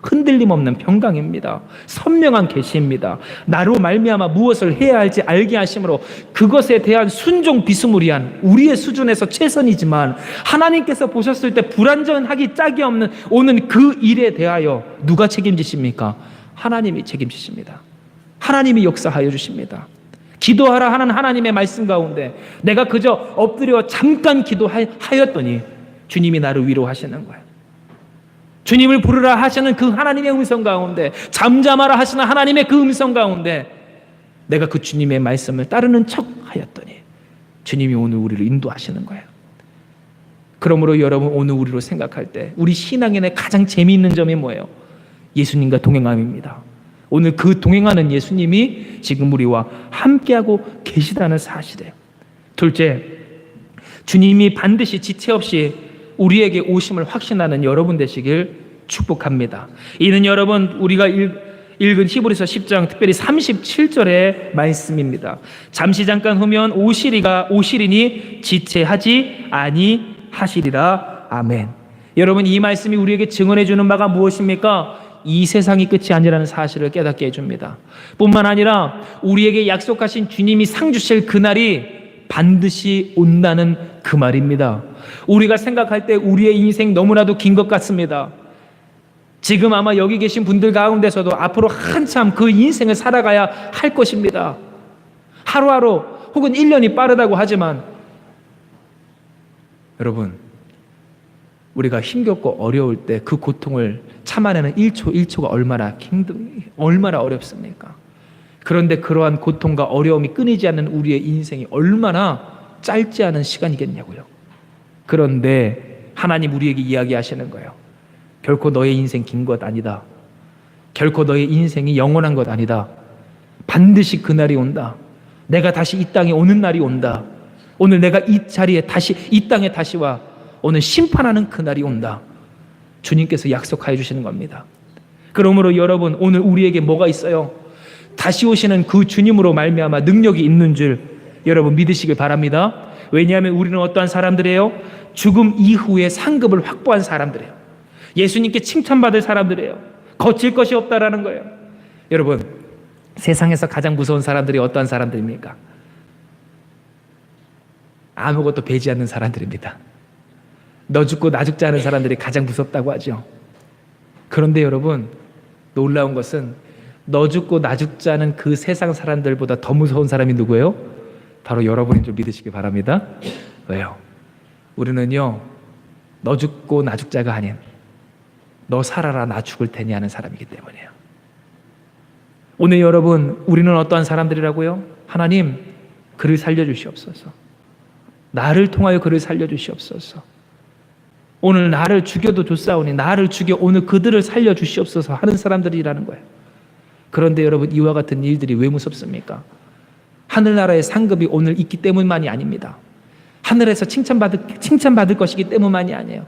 흔들림 없는 평강입니다. 선명한 계시입니다. 나로 말미암아 무엇을 해야 할지 알게 하심으로 그것에 대한 순종 비스무리한 우리의 수준에서 최선이지만 하나님께서 보셨을 때 불완전하기 짝이 없는 오는 그 일에 대하여 누가 책임지십니까? 하나님이 책임지십니다. 하나님이 역사하여 주십니다. 기도하라 하는 하나님의 말씀 가운데 내가 그저 엎드려 잠깐 기도하였더니 주님이 나를 위로하시는 거예요. 주님을 부르라 하시는 그 하나님의 음성 가운데, 잠잠하라 하시는 하나님의 그 음성 가운데 내가 그 주님의 말씀을 따르는 척 하였더니 주님이 오늘 우리를 인도하시는 거예요. 그러므로 여러분, 오늘 우리로 생각할 때 우리 신앙인의 가장 재미있는 점이 뭐예요? 예수님과 동행함입니다. 오늘 그 동행하는 예수님이 지금 우리와 함께하고 계시다는 사실이에요. 둘째, 주님이 반드시 지체 없이 우리에게 오심을 확신하는 여러분 되시길 축복합니다. 이는 여러분, 우리가 읽은 히브리서 10장 특별히 37절의 말씀입니다. 잠시 잠깐 후면 오시리니 지체하지 아니하시리라. 아멘. 여러분, 이 말씀이 우리에게 증언해 주는 바가 무엇입니까? 이 세상이 끝이 아니라는 사실을 깨닫게 해줍니다. 뿐만 아니라 우리에게 약속하신 주님이 상 주실 그날이 반드시 온다는 그 말입니다. 우리가 생각할 때 우리의 인생 너무나도 긴 것 같습니다. 지금 아마 여기 계신 분들 가운데서도 앞으로 한참 그 인생을 살아가야 할 것입니다. 하루하루 혹은 1년이 빠르다고 하지만 여러분, 우리가 힘겹고 어려울 때 그 고통을 참아내는 1초 1초가 얼마나 어렵습니까? 그런데 그러한 고통과 어려움이 끊이지 않는 우리의 인생이 얼마나 짧지 않은 시간이겠냐고요. 그런데 하나님 우리에게 이야기하시는 거예요. 결코 너의 인생 긴 것 아니다. 결코 너의 인생이 영원한 것 아니다. 반드시 그날이 온다. 내가 다시 이 땅에 오는 날이 온다. 오늘 내가 이 자리에 다시, 이 땅에 다시 와 오늘 심판하는 그날이 온다. 주님께서 약속하여 주시는 겁니다. 그러므로 여러분, 오늘 우리에게 뭐가 있어요? 다시 오시는 그 주님으로 말미암아 능력이 있는 줄 여러분 믿으시길 바랍니다. 왜냐하면 우리는 어떠한 사람들이에요? 죽음 이후에 상급을 확보한 사람들이에요. 예수님께 칭찬받을 사람들이에요. 거칠 것이 없다라는 거예요. 여러분, 세상에서 가장 무서운 사람들이 어떠한 사람들입니까? 아무것도 배지 않는 사람들입니다. 너 죽고 나 죽자 하는 사람들이 가장 무섭다고 하죠. 그런데 여러분, 놀라운 것은 너 죽고 나 죽자는 그 세상 사람들보다 더 무서운 사람이 누구예요? 바로 여러분인 줄 믿으시기 바랍니다. 왜요? 우리는요, 너 죽고 나 죽자가 아닌 너 살아라 나 죽을 테니 하는 사람이기 때문이에요. 오늘 여러분, 우리는 어떠한 사람들이라고요? 하나님, 그를 살려주시옵소서. 나를 통하여 그를 살려주시옵소서. 오늘 나를 죽여도 좋사오니 나를 죽여 오늘 그들을 살려주시옵소서 하는 사람들이라는 거예요. 그런데 여러분, 이와 같은 일들이 왜 무섭습니까? 하늘나라의 상급이 오늘 있기 때문만이 아닙니다. 하늘에서 칭찬받을 것이기 때문만이 아니에요.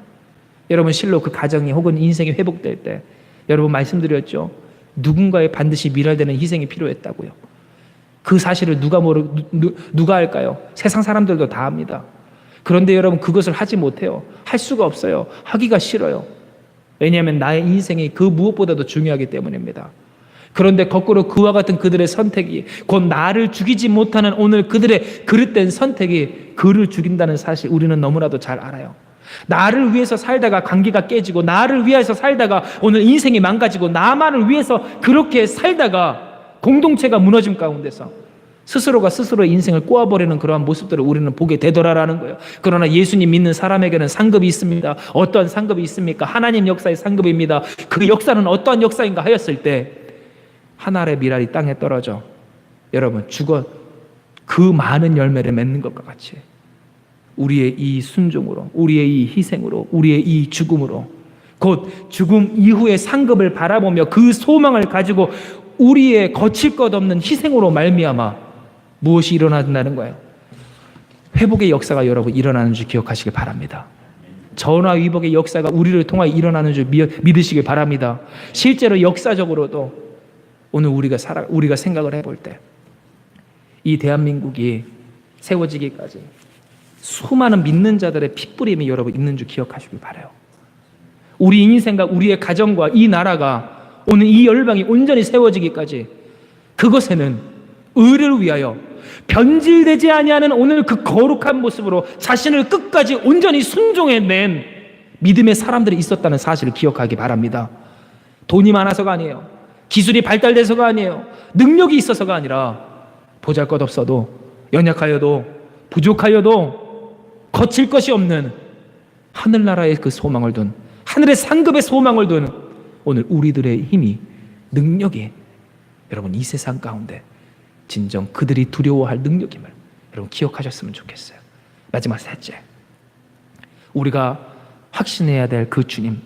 여러분, 실로 그 가정이 혹은 인생이 회복될 때 여러분 말씀드렸죠. 누군가의 반드시 미랄되는 희생이 필요했다고요. 그 사실을 누가 할까요? 세상 사람들도 다 합니다. 그런데 여러분, 그것을 하지 못해요. 할 수가 없어요. 하기가 싫어요. 왜냐하면 나의 인생이 그 무엇보다도 중요하기 때문입니다. 그런데 거꾸로 그와 같은 그들의 선택이 곧 나를 죽이지 못하는 오늘 그들의 그릇된 선택이 그를 죽인다는 사실 우리는 너무나도 잘 알아요. 나를 위해서 살다가 관계가 깨지고 나를 위해서 살다가 오늘 인생이 망가지고 나만을 위해서 그렇게 살다가 공동체가 무너짐 가운데서 스스로가 스스로의 인생을 꼬아버리는 그러한 모습들을 우리는 보게 되더라라는 거예요. 그러나 예수님 믿는 사람에게는 상급이 있습니다. 어떠한 상급이 있습니까? 하나님 역사의 상급입니다. 그 역사는 어떠한 역사인가 하였을 때 한 알의 미랄이 땅에 떨어져 여러분 죽어 그 많은 열매를 맺는 것과 같이 우리의 이 순종으로, 우리의 이 희생으로, 우리의 이 죽음으로 곧 죽음 이후의 상급을 바라보며 그 소망을 가지고 우리의 거칠 것 없는 희생으로 말미암아 무엇이 일어난다는 거예요? 회복의 역사가 여러분 일어나는 줄 기억하시길 바랍니다. 전화위복의 역사가 우리를 통하여 일어나는 줄 믿으시길 바랍니다. 실제로 역사적으로도 오늘 우리가 생각을 해볼 때 이 대한민국이 세워지기까지 수많은 믿는 자들의 핏부림이 여러분 있는 줄 기억하시길 바라요. 우리 인생과 우리의 가정과 이 나라가 오늘 이 열방이 온전히 세워지기까지 그것에는 의를 위하여 변질되지 아니하는 오늘 그 거룩한 모습으로 자신을 끝까지 온전히 순종해낸 믿음의 사람들이 있었다는 사실을 기억하기 바랍니다. 돈이 많아서가 아니에요. 기술이 발달돼서가 아니에요. 능력이 있어서가 아니라 보잘것없어도 연약하여도 부족하여도 거칠 것이 없는 하늘나라의 그 소망을 둔, 하늘의 상급의 소망을 둔 오늘 우리들의 힘이, 능력이 여러분 이 세상 가운데 진정 그들이 두려워할 능력임을 여러분 기억하셨으면 좋겠어요. 마지막 셋째, 우리가 확신해야 될 그 주님,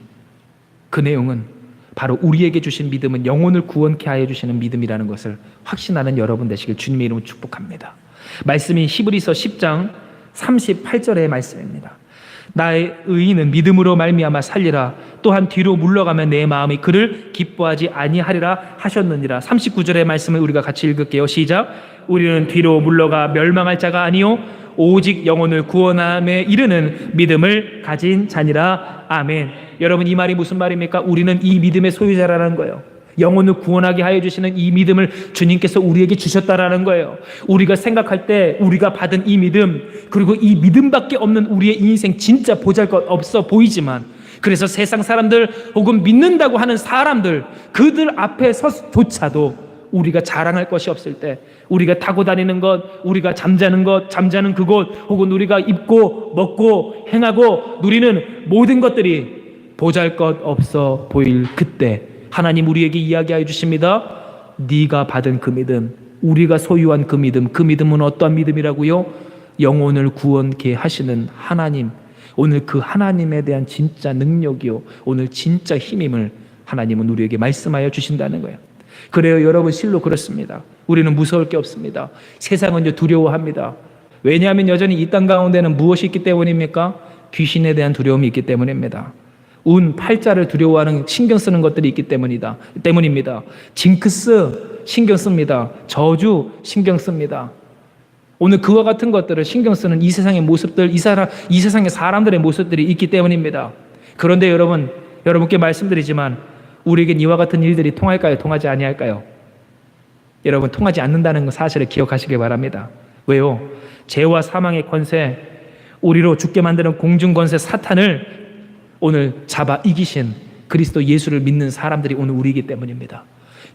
그 내용은 바로 우리에게 주신 믿음은 영혼을 구원케 하여 주시는 믿음이라는 것을 확신하는 여러분 되시길 주님의 이름으로 축복합니다. 말씀이 히브리서 10장 38절의 말씀입니다. 나의 의인은 믿음으로 말미암아 살리라. 또한 뒤로 물러가면 내 마음이 그를 기뻐하지 아니하리라 하셨느니라. 39절의 말씀을 우리가 같이 읽을게요. 시작. 우리는 뒤로 물러가 멸망할 자가 아니요 오직 영혼을 구원함에 이르는 믿음을 가진 자니라. 아멘. 여러분, 이 말이 무슨 말입니까? 우리는 이 믿음의 소유자라는 거예요. 영혼을 구원하게 하여 주시는 이 믿음을 주님께서 우리에게 주셨다라는 거예요. 우리가 생각할 때 우리가 받은 이 믿음, 그리고 이 믿음밖에 없는 우리의 인생 진짜 보잘것없어 보이지만, 그래서 세상 사람들 혹은 믿는다고 하는 사람들, 그들 앞에서조차도 우리가 자랑할 것이 없을 때, 우리가 타고 다니는 것, 우리가 잠자는 그곳, 혹은 우리가 입고 먹고 행하고 누리는 모든 것들이 보잘것없어 보일 그때 하나님 우리에게 이야기하여 주십니다. 네가 받은 그 믿음, 우리가 소유한 그 믿음은 어떠한 믿음이라고요? 영혼을 구원케 하시는 하나님, 오늘 그 하나님에 대한 진짜 능력이요, 오늘 진짜 힘임을 하나님은 우리에게 말씀하여 주신다는 거예요. 그래요, 여러분, 실로 그렇습니다. 우리는 무서울 게 없습니다. 세상은 이제 두려워합니다. 왜냐하면 여전히 이 땅 가운데는 무엇이 있기 때문입니까? 귀신에 대한 두려움이 있기 때문입니다. 운, 팔자를 두려워하는, 신경 쓰는 것들이 있기 때문입니다. 징크스 신경 씁니다. 저주 신경 씁니다. 오늘 그와 같은 것들을 신경 쓰는 이 세상의 모습들, 이 세상의 사람들의 모습들이 있기 때문입니다. 그런데 여러분께 말씀드리지만 우리에겐 이와 같은 일들이 통할까요? 통하지 아니할까요? 여러분, 통하지 않는다는 사실을 기억하시기 바랍니다. 왜요? 죄와 사망의 권세, 우리로 죽게 만드는 공중 권세 사탄을 오늘 잡아 이기신 그리스도 예수를 믿는 사람들이 오늘 우리이기 때문입니다.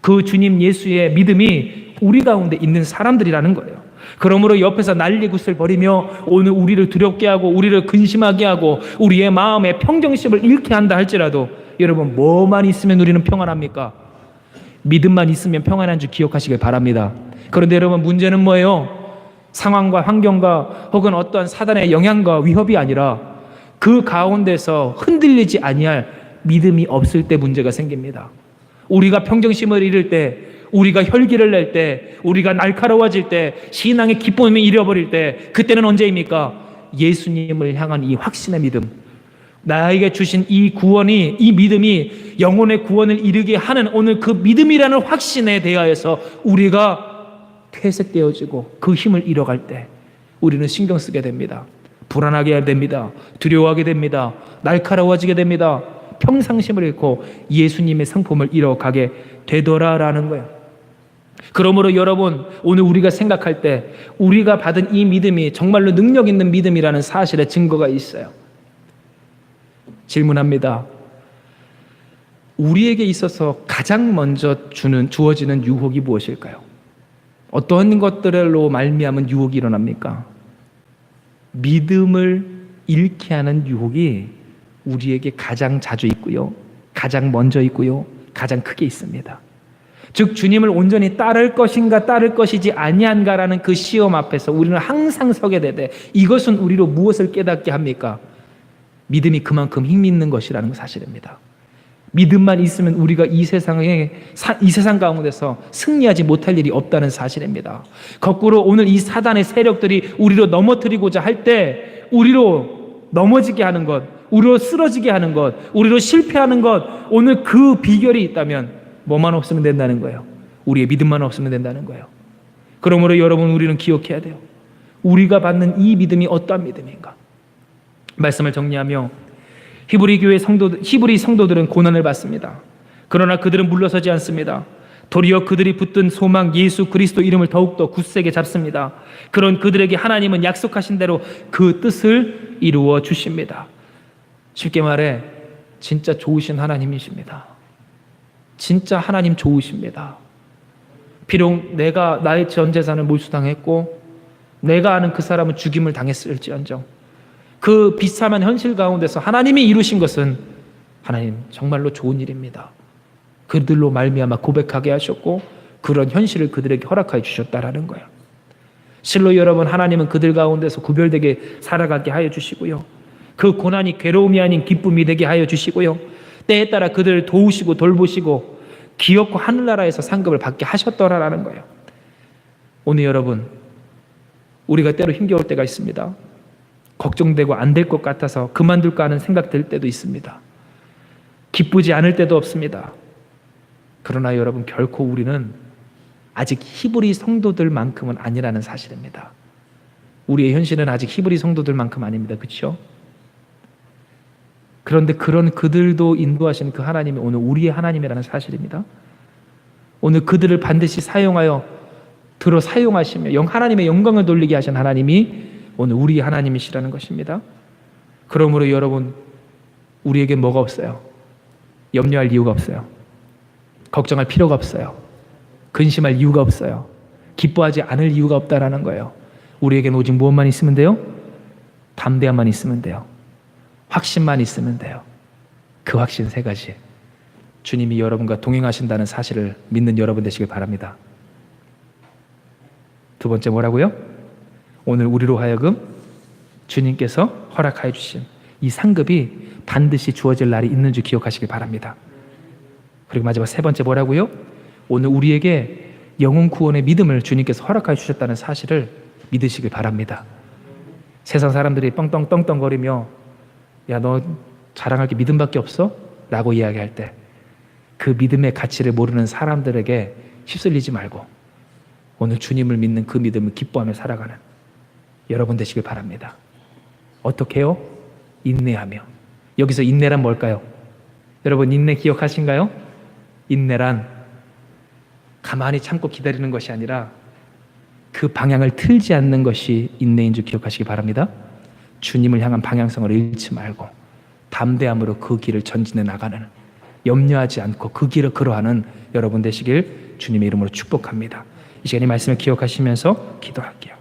그 주님 예수의 믿음이 우리 가운데 있는 사람들이라는 거예요. 그러므로 옆에서 난리굿을 벌이며 오늘 우리를 두렵게 하고 우리를 근심하게 하고 우리의 마음의 평정심을 잃게 한다 할지라도, 여러분, 뭐만 있으면 우리는 평안합니까? 믿음만 있으면 평안한 줄 기억하시길 바랍니다. 그런데 여러분, 문제는 뭐예요? 상황과 환경과 혹은 어떠한 사단의 영향과 위협이 아니라 그 가운데서 흔들리지 아니할 믿음이 없을 때 문제가 생깁니다. 우리가 평정심을 잃을 때, 우리가 혈기를 낼 때, 우리가 날카로워질 때, 신앙의 기쁨을 잃어버릴 때, 그때는 언제입니까? 예수님을 향한 이 확신의 믿음, 나에게 주신 이 구원이, 이 믿음이 영혼의 구원을 이루게 하는 오늘 그 믿음이라는 확신에 대하여서 우리가 퇴색되어지고 그 힘을 잃어갈 때 우리는 신경 쓰게 됩니다. 불안하게 됩니다. 두려워하게 됩니다. 날카로워지게 됩니다. 평상심을 잃고 예수님의 성품을 잃어가게 되더라라는 거예요. 그러므로 여러분, 오늘 우리가 생각할 때 우리가 받은 이 믿음이 정말로 능력 있는 믿음이라는 사실의 증거가 있어요. 질문합니다. 우리에게 있어서 가장 먼저 주어지는 유혹이 무엇일까요? 어떤 것들로 말미암은 유혹이 일어납니까? 믿음을 잃게 하는 유혹이 우리에게 가장 자주 있고요, 가장 먼저 있고요, 가장 크게 있습니다. 즉, 주님을 온전히 따를 것인가 따를 것이지 아니한가라는 그 시험 앞에서 우리는 항상 서게 되되, 이것은 우리로 무엇을 깨닫게 합니까? 믿음이 그만큼 힘 있는 것이라는 사실입니다. 믿음만 있으면 우리가 이 세상 가운데서 승리하지 못할 일이 없다는 사실입니다. 거꾸로 오늘 이 사단의 세력들이 우리로 넘어뜨리고자 할 때 우리로 넘어지게 하는 것, 우리로 쓰러지게 하는 것, 우리로 실패하는 것, 오늘 그 비결이 있다면 뭐만 없으면 된다는 거예요. 우리의 믿음만 없으면 된다는 거예요. 그러므로 여러분, 우리는 기억해야 돼요. 우리가 받는 이 믿음이 어떠한 믿음인가? 말씀을 정리하며 히브리 성도들은 고난을 받습니다. 그러나 그들은 물러서지 않습니다. 도리어 그들이 붙든 소망 예수 그리스도 이름을 더욱더 굳세게 잡습니다. 그런 그들에게 하나님은 약속하신 대로 그 뜻을 이루어 주십니다. 쉽게 말해 진짜 좋으신 하나님이십니다. 진짜 하나님 좋으십니다. 비록 내가 나의 전 재산을 몰수당했고 내가 아는 그 사람은 죽임을 당했을지언정 그 비참한 현실 가운데서 하나님이 이루신 것은 하나님 정말로 좋은 일입니다. 그들로 말미암아 고백하게 하셨고 그런 현실을 그들에게 허락하여 주셨다라는 거예요. 실로 여러분, 하나님은 그들 가운데서 구별되게 살아가게 하여 주시고요. 그 고난이 괴로움이 아닌 기쁨이 되게 하여 주시고요. 때에 따라 그들을 도우시고 돌보시고 기업과 하늘나라에서 상급을 받게 하셨더라라는 거예요. 오늘 여러분, 우리가 때로 힘겨울 때가 있습니다. 걱정되고 안 될 것 같아서 그만둘까 하는 생각 들 때도 있습니다. 기쁘지 않을 때도 없습니다. 그러나 여러분, 결코 우리는 아직 히브리 성도들만큼은 아니라는 사실입니다. 우리의 현실은 아직 히브리 성도들만큼 아닙니다. 그렇죠? 그런데 그런 그들도 인도하시는 그 하나님이 오늘 우리의 하나님이라는 사실입니다. 오늘 그들을 반드시 사용하여 사용하시며 하나님의 영광을 돌리게 하신 하나님이 오늘 우리의 하나님이시라는 것입니다. 그러므로 여러분, 우리에게 뭐가 없어요? 염려할 이유가 없어요. 걱정할 필요가 없어요. 근심할 이유가 없어요. 기뻐하지 않을 이유가 없다라는 거예요. 우리에게는 오직 무엇만 있으면 돼요? 담대함만 있으면 돼요. 확신만 있으면 돼요. 그 확신 세 가지. 주님이 여러분과 동행하신다는 사실을 믿는 여러분 되시길 바랍니다. 두 번째 뭐라고요? 오늘 우리로 하여금 주님께서 허락하여 주신 이 상급이 반드시 주어질 날이 있는 줄 기억하시길 바랍니다. 그리고 마지막 세 번째 뭐라고요? 오늘 우리에게 영혼 구원의 믿음을 주님께서 허락하여 주셨다는 사실을 믿으시길 바랍니다. 세상 사람들이 떵떵거리며 야, 너 자랑할 게 믿음밖에 없어? 라고 이야기할 때 그 믿음의 가치를 모르는 사람들에게 휩쓸리지 말고 오늘 주님을 믿는 그 믿음을 기뻐하며 살아가는 여러분 되시길 바랍니다. 어떻게 해요? 인내하며. 여기서 인내란 뭘까요? 여러분, 인내 기억하신가요? 인내란 가만히 참고 기다리는 것이 아니라 그 방향을 틀지 않는 것이 인내인 줄 기억하시기 바랍니다. 주님을 향한 방향성을 잃지 말고 담대함으로 그 길을 전진해 나가는, 염려하지 않고 그 길을 걸어가는 여러분 되시길 주님의 이름으로 축복합니다. 이 시간에 말씀을 기억하시면서 기도할게요.